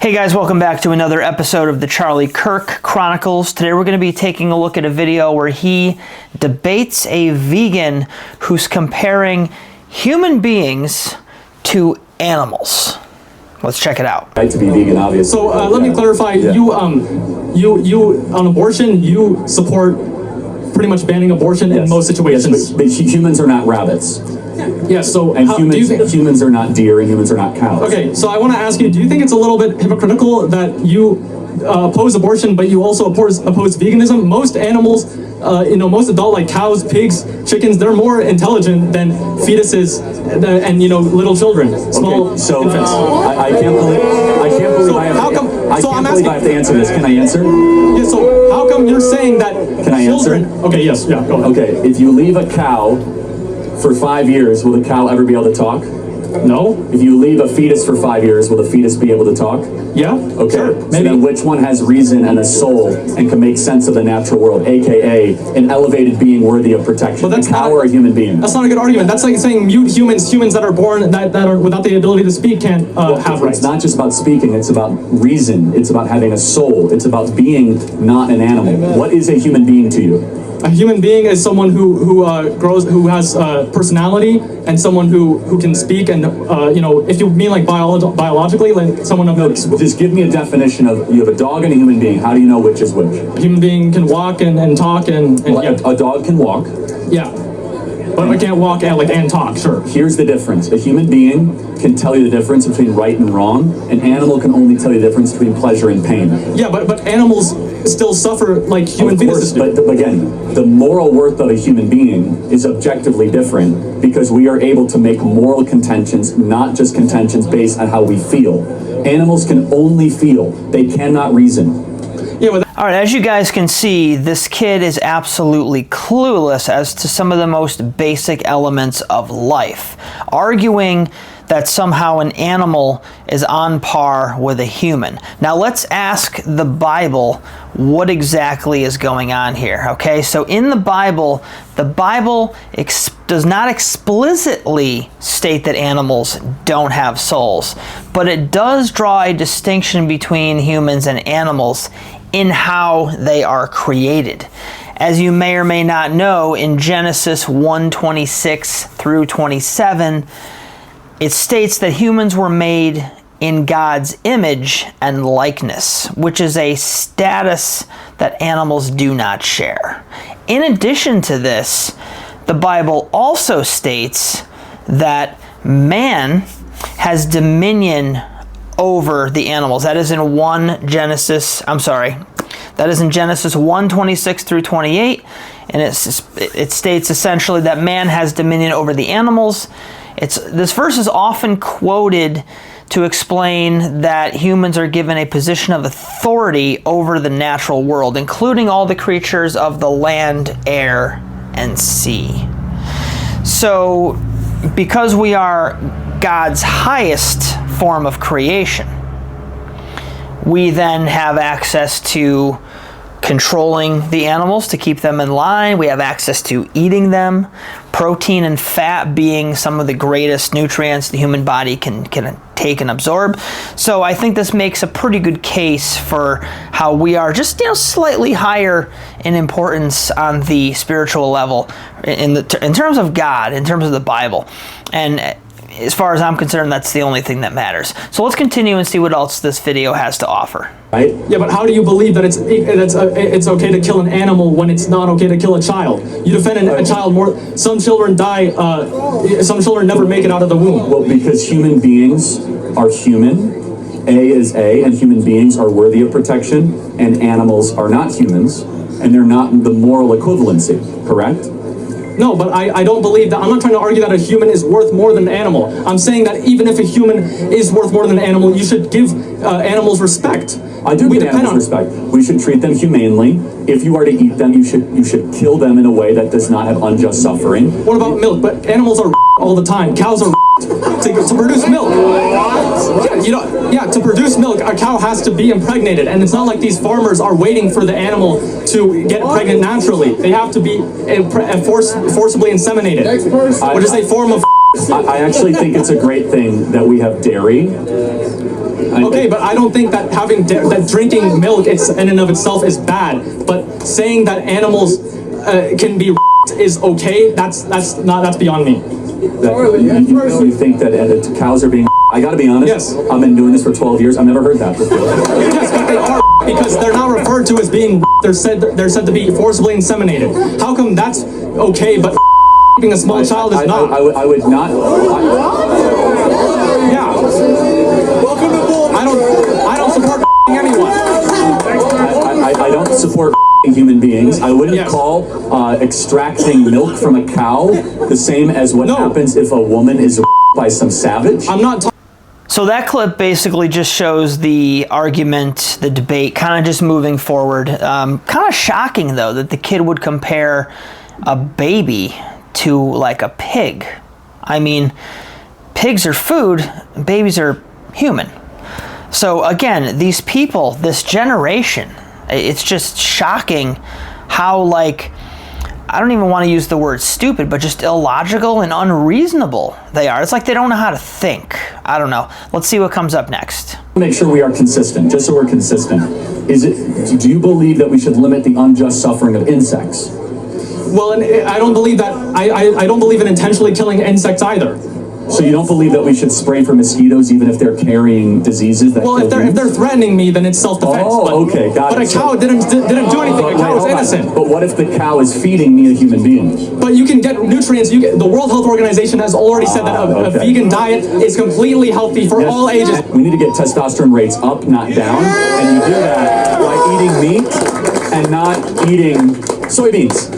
Hey guys, welcome back to another episode of the Charlie Kirk Chronicles. Today we're going to be taking a look at a video where he debates a vegan who's comparing human beings to animals. Let's check it out. Right to be vegan, obviously. So let me clarify. Yeah. You on abortion, you support pretty much banning abortion in most situations. Yes, but humans are not rabbits. Yes. So And humans are not deer, and humans are not cows. Okay. So I want to ask you: do you think it's a little bit hypocritical that you oppose abortion, but you also oppose veganism? Most animals, most adult like cows, pigs, chickens, they're more intelligent than fetuses and little children, small infants. I can't believe So I have how to, come? I So can't I'm believe asking. I have to answer this. Can I answer? Yeah. So how come you're saying that Can I children? answer? Okay. Yes. Yeah. Go ahead. Okay, if you leave a cow for 5 years, will the cow ever be able to talk? No. If you leave a fetus for 5 years, will the fetus be able to talk? Yeah. Okay, Sure. so Maybe. then which one has reason and a soul and can make sense of the natural world, aka an elevated being worthy of protection? But that's a cow not- or a human being? That's not a good argument. That's like saying mute humans that are born that are without the ability to speak can't have rights. It's not just about speaking, it's about reason, it's about having a soul, it's about being not an animal. What is a human being to you? A human being is someone who has personality, and someone who can speak, and if you mean like biologically, like someone of Just give me a definition of, you have a dog and a human being, how do you know which is which? a human being can walk and talk and Well, yeah. a dog can walk. Yeah. But I can't walk and talk, sure. Here's the difference. A human being can tell you the difference between right and wrong. An animal can only tell you the difference between pleasure and pain. Yeah, but animals still suffer like human beings do. But again, the moral worth of a human being is objectively different because we are able to make moral contentions, not just contentions based on how we feel. Animals can only feel. They cannot reason. Yeah, but All right, as you guys can see, this kid is absolutely clueless as to some of the most basic elements of life, arguing that somehow an animal is on par with a human. Now let's ask the Bible what exactly is going on here, okay? So in the Bible does not explicitly state that animals don't have souls, but it does draw a distinction between humans and animals in how they are created. As you may or may not know, in Genesis 1:26 through 27, it states that humans were made in God's image and likeness, which is a status that animals do not share. In addition to this, the Bible also states that man has dominion over the animals. That is in Genesis 1:26 through 28, and it states essentially that man has dominion over the animals. This verse is often quoted to explain that humans are given a position of authority over the natural world, including all the creatures of the land, air, and sea. So, because we are God's highest form of creation, we then have access to controlling the animals to keep them in line. We have access to eating them, protein and fat being some of the greatest nutrients the human body can take and absorb. So I think this makes a pretty good case for how we are just slightly higher in importance on the spiritual level in terms of God, in terms of the Bible. And as far as I'm concerned, that's the only thing that matters. So let's continue and see what else this video has to offer. Right? yeah, but how do you believe that it's okay to kill an animal when it's not okay to kill a child? You defend a child more. Some children die. Some children never make it out of the womb. Well, because human beings are human. A is A, and human beings are worthy of protection, and animals are not humans, and they're not the moral equivalency, correct? No, but I don't believe that. I'm not trying to argue that a human is worth more than an animal. I'm saying that even if a human is worth more than an animal, you should give animals respect. I do give animals respect. We should treat them humanely. If you are to eat them, you should kill them in a way that does not have unjust suffering. What about milk? But animals are all the time. Cows are to produce milk. To produce milk, a cow has to be impregnated, and it's not like these farmers are waiting for the animal to get pregnant naturally. They have to be forcibly inseminated, which is a form of. I actually think it's a great thing that we have dairy. Okay, but I don't think that that drinking milk in and of itself is bad. But saying that animals can be is okay. That's beyond me. You think that cows are being? I got to be honest. Yes. I've been doing this for 12 years. I've never heard that before. Yes, but they are because they're not referred to as being. They're said to be forcibly inseminated. How come that's okay, but being a small child is not? I would not. Yeah. Welcome to bull. I don't support anyone. I don't support human beings. I wouldn't call extracting milk from a cow the same as what happens if a woman is by some savage. I'm not. So that clip basically just shows the argument, the debate, kind of just moving forward. Kind of shocking, though, that the kid would compare a baby to like a pig. I mean, pigs are food, babies are human. So again, these people, this generation, it's just shocking how, like, I don't even want to use the word stupid, but just illogical and unreasonable they are. It's like they don't know how to think. I don't know. Let's see what comes up next. Make sure we are consistent, just so we're consistent. Do you believe that we should limit the unjust suffering of insects? Well, and I don't believe that. I don't believe in intentionally killing insects either. So you don't believe that we should spray for mosquitoes even if they're carrying diseases that Well, if they're threatening me, then it's self-defense. Oh, okay, got it. But a cow didn't do anything. A cow was innocent. But what if the cow is feeding me, a human being? But you can get nutrients. The World Health Organization has already said that a vegan diet is completely healthy for all ages. We need to get testosterone rates up, not down, and you do that by eating meat and not eating soybeans.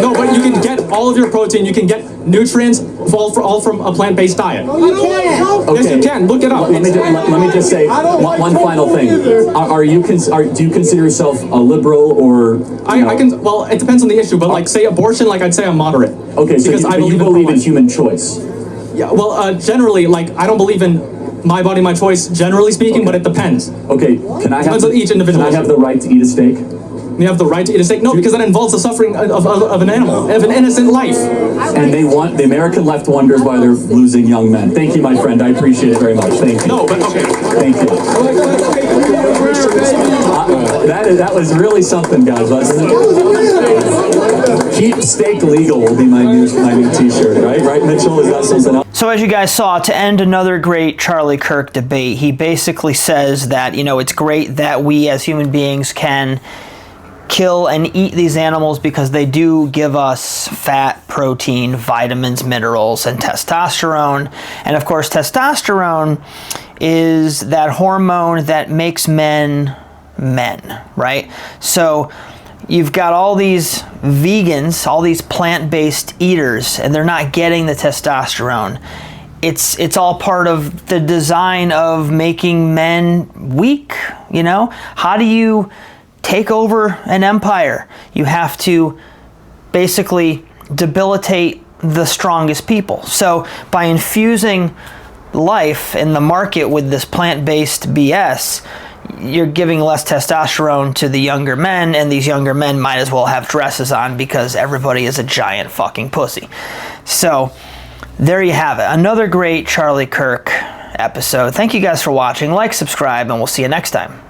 No, but you can get all of your protein. You can get nutrients all from a plant-based diet. Okay. Yes, you can. Look it up. Let me just say one final thing. Do you consider yourself a liberal or? I can. Well, it depends on the issue, but like say abortion, like I'd say I'm moderate. Okay, so you believe in human choice. Yeah. Well, generally, like I don't believe in my body, my choice. Generally speaking, but it depends. Okay, Depends on each individual. Can I have the right to eat a steak? You have the right to eat a steak? No, because that involves the suffering of an animal, of an innocent life. And the American left wonders why they're losing young men. Thank you, my friend. I appreciate it very much. Thank you. No, but okay. Thank you. That was really something, guys, wasn't it? Keep steak legal will be my new T-shirt, right? Right, Mitchell? Is that something else? So as you guys saw, to end another great Charlie Kirk debate, he basically says that, it's great that we as human beings can kill and eat these animals because they do give us fat, protein, vitamins, minerals, and testosterone. And of course, testosterone is that hormone that makes men, right? So you've got all these vegans, all these plant-based eaters, and they're not getting the testosterone. It's all part of the design of making men weak, How do you take over an empire? You have to basically debilitate the strongest people. So by infusing life in the market with this plant-based BS, you're giving less testosterone to the younger men, and these younger men might as well have dresses on because everybody is a giant fucking pussy. So there you have it. Another great Charlie Kirk episode. Thank you guys for watching. Like, subscribe, and we'll see you next time.